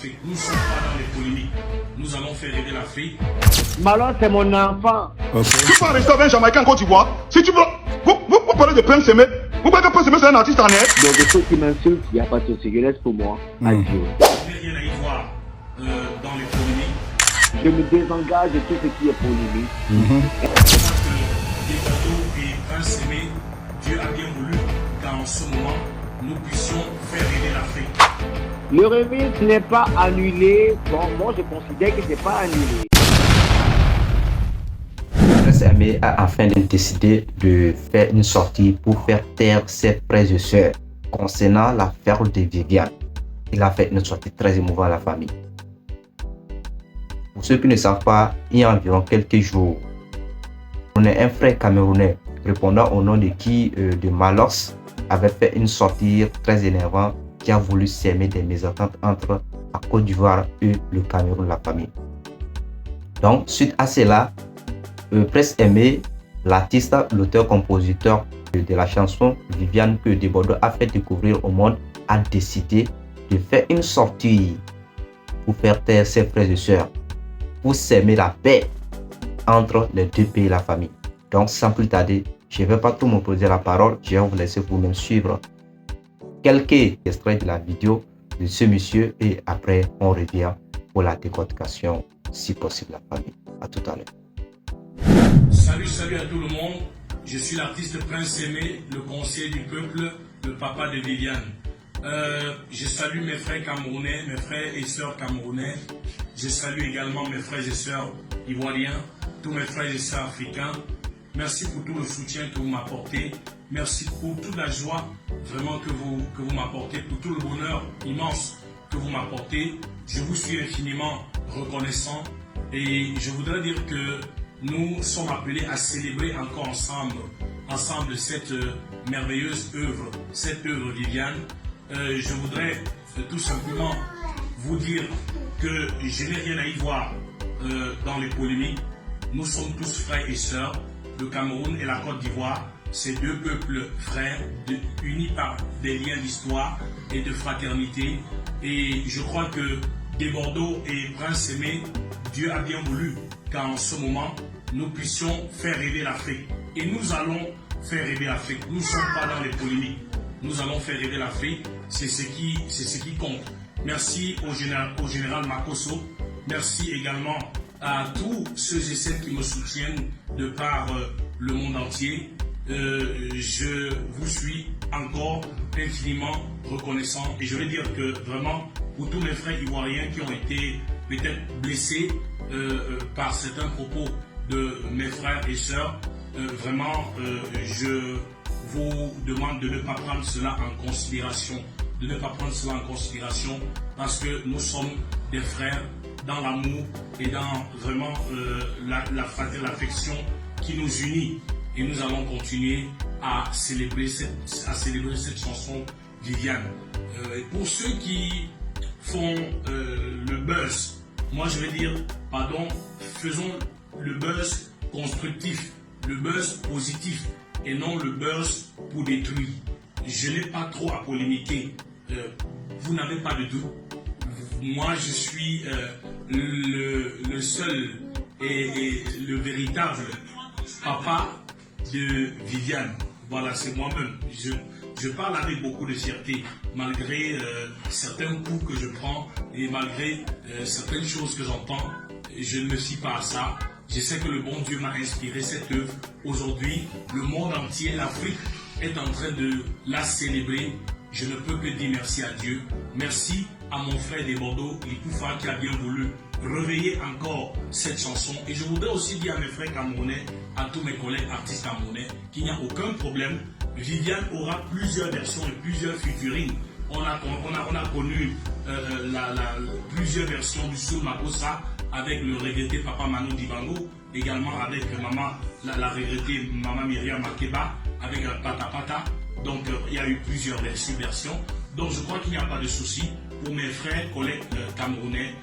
l'Afrique. Nous ne sommes pas dans les polémiques. Nous allons faire rêver l'Afrique. Malon, c'est mon enfant. Tu peux rester avec un Jamaïcain en Côte d'Ivoire. Si tu veux, vous parlez de Prince Aimé. Vous croyez que Prince Aimé c'est un artiste en air? Donc, il faut qu'il m'insulte, il n'y a pas de souci. Je laisse pour moi. Adieu. Je n'ai rien à y voir dans les polémiques. Je me désengage de tout ce qui est polémique. Je crois que Desbordeaux et Prince Aimé, Dieu a bien voulu qu'en ce moment, nous puissions faire rêver l'Afrique. Le remix n'est pas annulé. Bon, moi, je considère que ce n'est pas annulé. Prince Aimé a enfin décidé de faire une sortie pour faire taire ses frères et sœurs concernant l'affaire de Viviane. Il a fait une sortie très émouvante à la famille. Pour ceux qui ne savent pas, il y a environ quelques jours, on a un frère camerounais répondant au nom de qui de Malox avait fait une sortie très énervante qui a voulu s'aimer des mésententes entre la Côte d'Ivoire et le Cameroun, la famille. Donc, suite à cela, Prince Aimé, l'artiste, l'auteur-compositeur de la chanson Viviane que Desbordeaux a fait découvrir au monde, a décidé de faire une sortie pour faire taire ses frères et sœurs, pour s'aimer la paix entre les deux pays et la famille. Donc, sans plus tarder, je ne vais pas trop m'opposer la parole, je vais vous laisser vous-même suivre quelques extraits de la vidéo de ce monsieur et après on revient pour la décortication, si possible, la famille. À tout à l'heure. Salut à tout le monde. Je suis l'artiste Prince Aimé, le conseiller du peuple, le papa de Viviane. Je salue mes frères camerounais, mes frères et sœurs camerounais. Je salue également mes frères et sœurs ivoiriens, tous mes frères et sœurs africains. Merci pour tout le soutien que vous m'apportez. Merci pour toute la joie vraiment que vous m'apportez, pour tout le bonheur immense que vous m'apportez. Je vous suis infiniment reconnaissant et je voudrais dire que nous sommes appelés à célébrer encore ensemble cette merveilleuse œuvre, cette œuvre Viviane. Je voudrais tout simplement vous dire que je n'ai rien à y voir dans les polémiques. Nous sommes tous frères et sœurs. Le Cameroun et la Côte d'Ivoire, ces deux peuples frères, unis par des liens d'histoire et de fraternité. Et je crois que Desbordeaux et Prince Aimé, Dieu a bien voulu qu'en ce moment, nous puissions faire rêver l'Afrique. Et nous allons faire rêver l'Afrique. Nous ne sommes pas dans les polémiques. Nous allons faire rêver l'Afrique. C'est ce qui compte. Merci au général Makosso. Merci également à tous ceux et celles qui me soutiennent de par le monde entier. Je vous suis encore infiniment reconnaissant et je veux dire que vraiment pour tous mes frères ivoiriens qui ont été peut-être blessés par certains propos de mes frères et sœurs, vraiment je vous demande de ne pas prendre cela en considération, parce que nous sommes des frères dans l'amour et dans vraiment la fraternité, l'affection qui nous unit. Et nous allons continuer à célébrer cette chanson Viviane. Pour ceux qui font le buzz, moi je vais dire, pardon, faisons le buzz constructif, le buzz positif et non le buzz pour détruire. Je n'ai pas trop à polémiquer. Vous n'avez pas de doute. Moi je suis le seul et le véritable papa de Viviane. Voilà, c'est moi-même. Je parle avec beaucoup de fierté, malgré certains coups que je prends et malgré certaines choses que j'entends. Je ne me fie pas à ça. Je sais que le bon Dieu m'a inspiré cette œuvre. Aujourd'hui, le monde entier, l'Afrique, est en train de la célébrer. Je ne peux que dire merci à Dieu. Merci à mon frère Desbordeaux, Likoufa, qui a bien voulu réveiller encore cette chanson. Et je voudrais aussi dire à mes frères camerounais, à tous mes collègues artistes camerounais, qu'il n'y a aucun problème. Viviane aura plusieurs versions et plusieurs featuring. On a connu plusieurs versions du Soul Makossa avec le regretté Papa Manu Dibango, également avec la regrettée Maman Myriam Makeba, avec Pata Pata. Donc il y a eu plusieurs versions. Donc je crois qu'il n'y a pas de souci. Pour mes frères, collègues camerounais,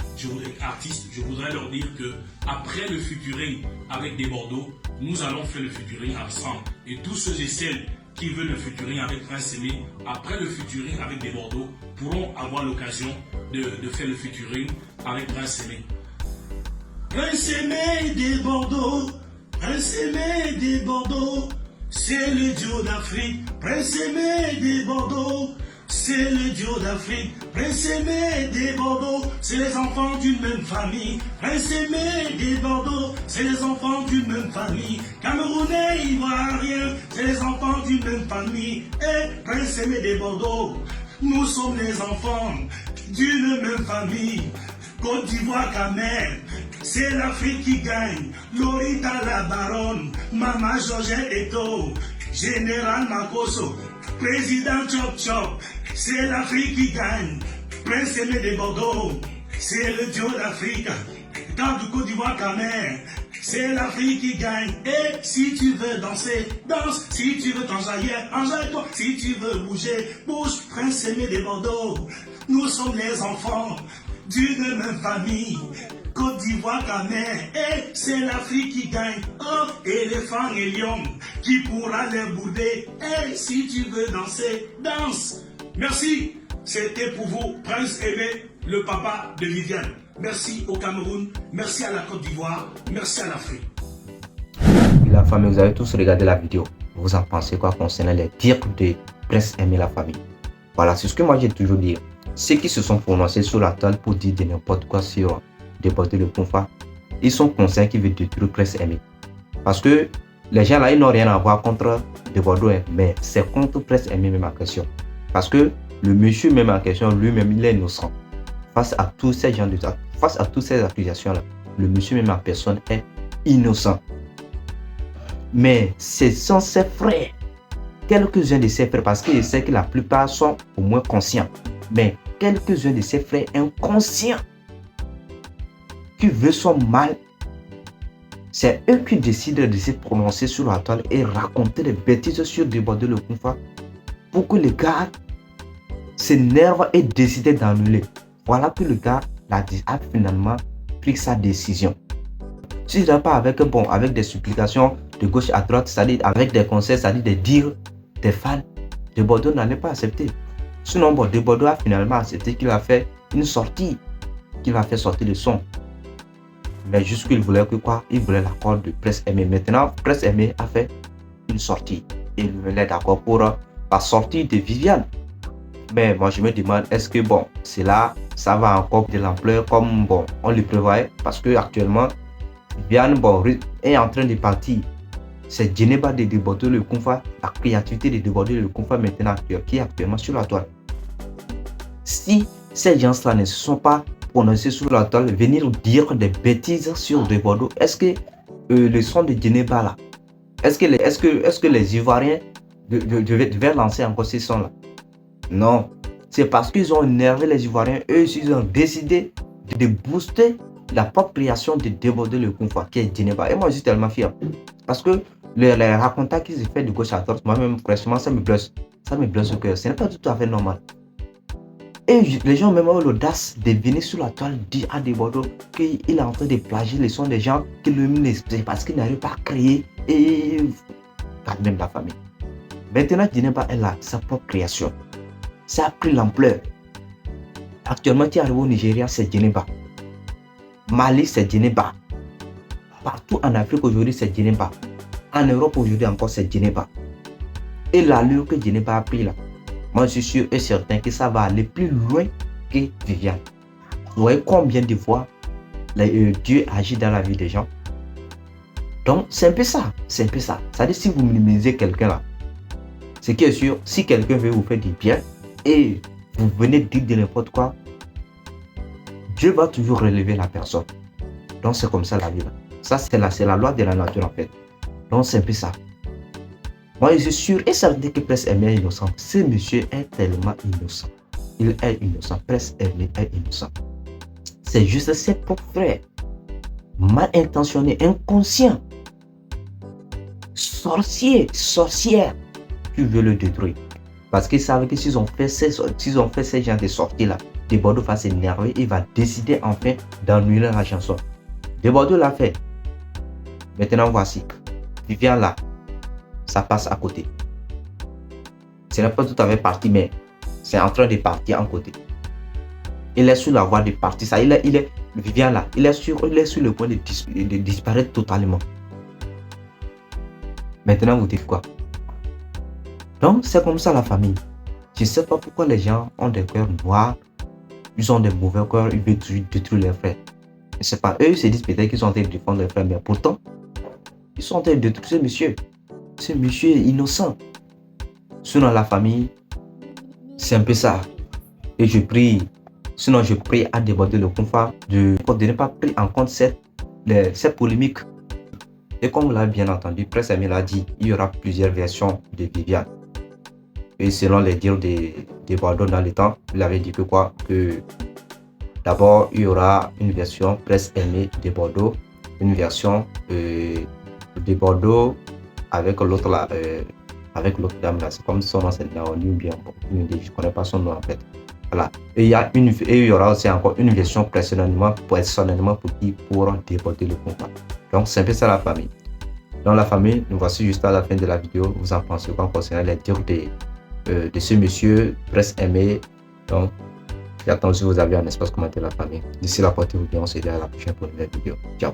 artistes, je voudrais leur dire que après le featuring avec Desbordeaux, nous allons faire le featuring ensemble. Et tous ceux et celles qui veut le featuring avec Prince Aimé, après le featuring avec des Bordeaux, pourront avoir l'occasion de faire le featuring avec Prince Aimé. Prince Aimé des Bordeaux, Prince Aimé des Bordeaux, c'est le duo d'Afrique. Prince Aimé des Bordeaux, c'est le duo d'Afrique. Prince Aimé des Bordeaux, c'est les enfants d'une même famille. Prince Aimé des Bordeaux, c'est les enfants d'une même famille. Camerounais, Ivoiriens, c'est les enfants d'une même famille. Et Prince Aimé des Bordeaux, nous sommes les enfants d'une même famille. Côte d'Ivoire, Camer, c'est l'Afrique qui gagne. Lorita la baronne, Mama Georgette Eto, Général Makoso, Président Chop Chop, c'est l'Afrique qui gagne. Prince Aimé des Bordeaux, c'est le duo d'Afrique. Dans du Côte d'Ivoire, Camer, c'est l'Afrique qui gagne. Et si tu veux danser, danse. Si tu veux t'enjailler, enjaille-toi. Si tu veux bouger, bouge. Prince Aimé des Bordeaux, nous sommes les enfants d'une même famille. Côte d'Ivoire, Camer, et c'est l'Afrique qui gagne. Oh, éléphant et lion, qui pourra les bouder. Et si tu veux danser, danse. Merci, c'était pour vous, Prince Aimé, le papa de Viviane. Merci au Cameroun, merci à la Côte d'Ivoire, merci à l'Afrique. La famille, vous avez tous regardé la vidéo. Vous en pensez quoi concernant les dires de Prince Aimé la famille? Voilà, c'est ce que moi j'ai toujours dit. Ceux qui se sont prononcés sur la toile pour dire de n'importe quoi sur Déborder le Kunfa, ils sont conscients qu'ils veulent détruire Prince Aimé. Parce que les gens là, ils n'ont rien à voir contre Déborder, mais c'est contre Prince Aimé même en question. Parce que le monsieur même en question, lui-même, il est innocent. Face à tous ces gens, face à toutes ces accusations-là, le monsieur même en personne est innocent. Mais ce sont ses frères, quelques-uns de ses frères, parce qu'il sait que la plupart sont au moins conscients, mais quelques-uns de ses frères inconscients qui veulent son mal, c'est eux qui décident de se prononcer sur la toile et raconter des bêtises sur Déborder le Kunfa pour que le gars s'énerve et décide d'annuler. Voilà que le gars a finalement pris sa décision. Si ce n'est pas avec des supplications de gauche à droite, c'est-à-dire avec des conseils, c'est-à-dire des dires des fans, Déborder n'allait pas accepter. Sinon, Déborder a finalement accepté qu'il a fait une sortie, qu'il a fait sortir le son. Mais jusqu'il voulait que quoi? Il voulait l'accord de Prince Aimé. Maintenant, Prince Aimé a fait une sortie. Il voulait d'accord pour la sortie de Viviane. Mais moi je me demande, est-ce que cela, ça va encore de l'ampleur comme on le prévoyait? Parce que actuellement, Viviane est en train de partir. C'est Djeneba de Déborder le Kunfa, la créativité de Déborder le Kunfa maintenant qui est actuellement sur la toile. Si ces gens-là ne se sont pas prononcés sur la toile, venir dire des bêtises sur Déborder, est-ce que le son de Djeneba là, est-ce que les Ivoiriens devaient lancer encore ces sons là? Non, c'est parce qu'ils ont énervé les Ivoiriens, eux ils ont décidé de booster la propre création de Déborder le Kunfa qui est Djeneba. Et moi je suis tellement fier parce que les racontages qu'ils ont fait de gauche à droite, moi-même franchement ça me blesse au cœur. Ce n'est pas tout à fait normal. Et les gens même ont l'audace de venir sur la toile dire à Déborder qu'il est en train de plagier les sons des gens qui lui expliquent parce qu'il n'arrive pas à créer et quand même la famille. Maintenant Djeneba est là, sa propre création. Ça a pris l'ampleur. Actuellement, qui arrive au Nigeria, c'est Djeneba. Mali, c'est Djeneba. Partout en Afrique aujourd'hui, c'est Djeneba. En Europe aujourd'hui encore, c'est Djeneba. Et l'allure que Djeneba a pris là, moi je suis sûr et certain que ça va aller plus loin que Viviane. Vous voyez combien de fois Dieu agit dans la vie des gens. Donc, c'est un peu ça. C'est-à-dire, si vous minimisez quelqu'un là, ce qui est sûr, si quelqu'un veut vous faire du bien, et vous venez dire de n'importe quoi, Dieu va toujours relever la personne. Donc c'est comme ça la vie. Ça c'est la loi de la nature en fait. Donc c'est un peu ça. Moi je suis sûr et certain que Prince Aimé est innocent. Ce monsieur est tellement innocent. Il est innocent. Prince Aimé est innocent. C'est juste ses propres frères, mal intentionnés, inconscients, sorcières, qui veulent le détruire. Parce qu'ils savent que s'ils ont fait ces gens de sorties là, Déborder va s'énerver et va décider enfin d'annuler la chanson. Déborder l'a fait. Maintenant voici, Viviane là, ça passe à côté. Ce n'est pas tout à fait parti, mais c'est en train de partir en côté. Il est sur la voie de partir. Ça, il est Vivian là. Il est sur le point de disparaître totalement. Maintenant, vous dites quoi? Donc, c'est comme ça la famille. Je ne sais pas pourquoi les gens ont des cœurs noirs. Ils ont des mauvais cœurs. Ils veulent toujours détruire leurs frères. Je ne sais pas. Eux, ils se disent peut-être qu'ils sont en train de défendre leurs frères. Mais pourtant, ils sont en train de détruire ce monsieur. Ce monsieur est innocent. Sinon, la famille, c'est un peu ça. Et je prie. Sinon, je prie à déborder le confort de ne pas prendre en compte cette polémique. Et comme vous l'avez bien entendu, Prince Aimé l'a dit, il y aura plusieurs versions de Viviane. Et selon les dires de Bordeaux dans le temps, il avait dit que quoi? Que d'abord, il y aura une version Prince Aimé de Bordeaux, une version de Bordeaux avec l'autre là, avec l'autre dame là. C'est comme son nom, c'est Naomi ou bien, je ne connais pas son nom en fait. Voilà. Et il y aura aussi encore une version personnellement pour qui pourront déborder le combat. Donc c'est un peu ça la famille. Dans la famille, nous voici juste à la fin de la vidéo. Vous en pensez quoi concernant les dires de ce monsieur Prince Aimé? Donc j'attends si vous avez un espace commentaire la famille. D'ici là, portez-vous bien. On se dit à la prochaine pour une nouvelle vidéo. Ciao.